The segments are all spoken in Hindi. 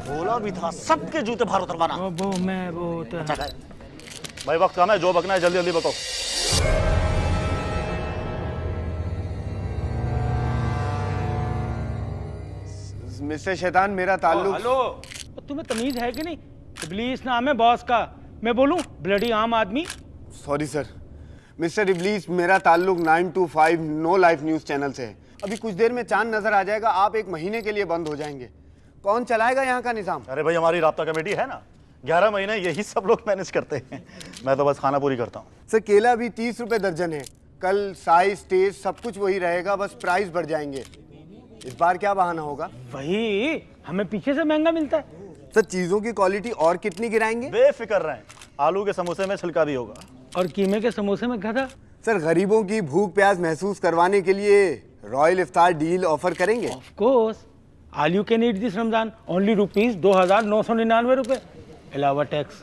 बोला भी था सबके जूते बाहर उतरवाना। अच्छा भाई वक्त कम है, जो बकना है जल्दी जल्दी बको। मिस्टर शैतान, मेरा ताल्लुक। हेलो, तुम्हें तमीज है कि नहीं? इब्लीस नाम है बॉस का, मैं बोलूं ब्लडी आम आदमी। Sorry sir. मिस्टर इब्लीस, मेरा ताल्लुक 9 to 5 no life news channel से है। अभी कुछ देर में चांद नजर आ जाएगा, आप 1 महीने के लिए बंद हो जाएंगे। कौन चलाएगा यहाँ का निजाम? अरे भाई हमारी राब्ता कमेटी है ना, 11 महीने यही सब लोग मैनेज करते हैं। मैं तो बस खाना पूरी करता हूँ। सर केला भी 30 रुपए दर्जन है। कल साइज टेस्ट सब कुछ वही रहेगा, बस प्राइस बढ़ जाएंगे। इस बार क्या बहाना होगा? वही, हमें पीछे से महंगा मिलता है। सर चीजों की क्वालिटी और कितनी गिराएंगे? बेफिक्र रहें, आलू के समोसे में छिलका भी होगा और कीमे के समोसे में गधा। सर गरीबों की भूख प्यास महसूस करवाने के लिए रॉयल इफ्तार डील ऑफर करेंगे? Of course, all you can eat this Ramzan, only rupees 2999 रुपए अलावा टैक्स।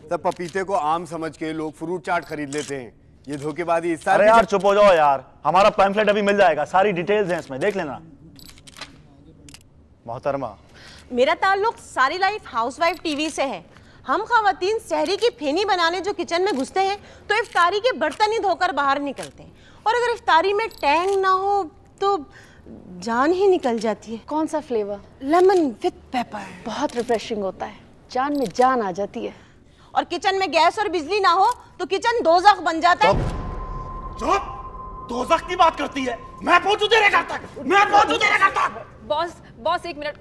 सर पपीते को आम समझ के लोग फ्रूट चाट खरीद लेते हैं, ये धोखेबाजी इस साल। अरे यार चुप हो जाओ यार, हमारा पैम्फलेट अभी मिल जाएगा, सारी डिटेल्स हैं इसमें, देख लेना। मोहतरमा, मेरा ताल्लुक सारी लाइफ हाउसवाइफ टीवी से है। हम खवातीन सहरी की फेनी बनाने जो किचन में घुसते हैं तो इफ्तारी के बर्तन ही धोकर बाहर निकलते हैं, और अगर इफ्तारी में टैंग ना हो तो जान ही निकल जाती है। कौन सा फ्लेवर? Lemon with paper. बहुत रिफ्रेशिंग होता है, जान में जान आ जाती है। और किचन में गैस और बिजली ना हो तो किचन दोज़ख बन जाता है। चुप! दोज़ख की बात करती है। मैं पहुंचू तेरे घर तक, मैं पहुंचू तेरे घर तक। बॉस 1 मिनट,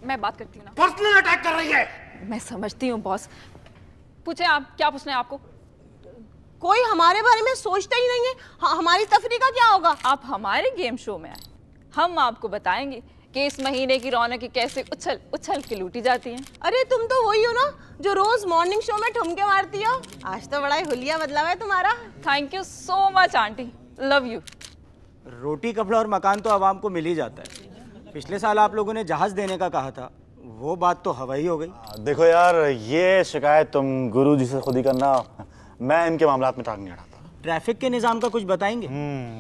मैं बात करती हूँ ना। पर्सनल अटैक कर रही है। मैं समझती हूँ बॉस, पूछे आप, क्या पूछना है आपको? कोई हमारे बारे में सोचता ही नहीं है। हमारी तफरी का क्या होगा? आप हमारे गेम शो में आए, हम आपको बताएंगे कि इस महीने की रौनक कैसे उछल उछल के लूटी जाती हैं। अरे तुम तो वही हो ना जो रोज मॉर्निंग शो में ठुमके मारती हो। आज तो बड़ा ही हुलिया बदला है तुम्हारा। Thank you so much aunty, love you. रोटी कपड़ा और मकान तो आवाम को मिल ही जाता है। पिछले साल आप लोगों ने जहाज देने का कहा था, वो बात तो हवाई हो गई। देखो यार, ये शिकायत तुम गुरु जी से खुद ही करना, मैं इनके मामलात में टांग नहीं अड़ाता। ट्रैफिक के निजाम का कुछ बताएंगे?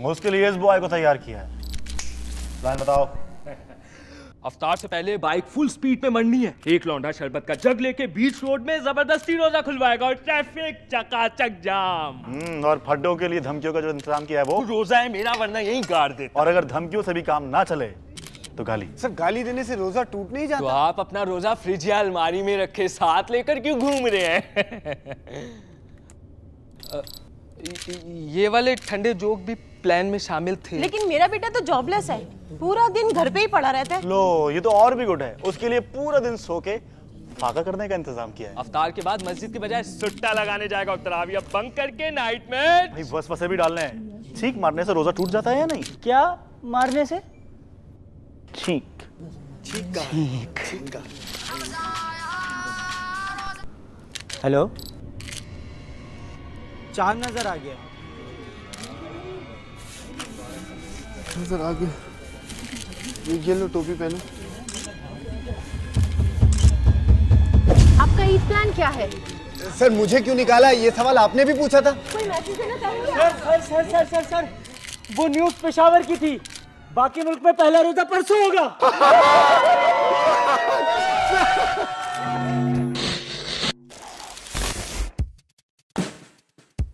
उसके लिए इस बॉय को तैयार किया है। प्लान बताओ। अफ्तार से पहले बाइक फुल स्पीड पे मरनी है। एक लौंडा शरबत का जग लेके बीच रोड में जबरदस्ती रोजा खुलवाएगा और ट्रैफिक चकाचक जाम। और फड्डों के लिए धमकियों का जो इंतजाम किया है वो रोजा है मेरा, वरना यहीं गाड़ देता। और अगर धमकियों से भी काम ना चले तो गाली। सर गाली देने से रोजा टूट नहीं जाता? तो आप अपना रोजा फ्रिज या अलमारी में रखे साथ लेकर क्यों घूम रहे हैं? ये वाले ठंडे जोक भी प्लान में शामिल थे। लेकिन मेरा बेटा तो जॉबलेस है, पूरा दिन घर पे ही पड़ा रहता है। लो, ये तो और भी गुड है। उसके लिए पूरा दिन सो के फाका करने का इंतजाम किया है। अफ्तार के बाद मस्जिद के बजाय सुट्टा लगाने जाएगा और तराविया बंक करके नाइट में। भाई बस वसे भी डालने हैं। छींक मारने से रोजा टूट जाता है या नहीं? क्या मारने से? छींक। हेलो, चांद नजर आ गया। नजर आ गया। ये लो टोपी पहनो। आपका ईद प्लान क्या है? सर मुझे क्यों निकाला, ये सवाल आपने भी पूछा था। कोई मैसेज देना चाहेंगे? सर, वो न्यूज़ पेशावर की थी, बाकी मुल्क में पहला रोजा परसों होगा।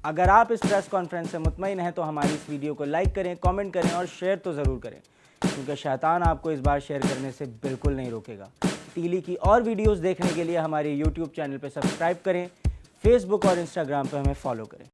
अगर आप इस प्रेस कॉन्फ्रेंस से मुतमईन हैं तो हमारी इस वीडियो को लाइक करें, कमेंट करें और शेयर तो ज़रूर करें, क्योंकि शैतान आपको इस बार शेयर करने से बिल्कुल नहीं रोकेगा। टीली की और वीडियोस देखने के लिए हमारे YouTube चैनल पर सब्सक्राइब करें, फेसबुक और इंस्टाग्राम पर हमें फॉलो करें।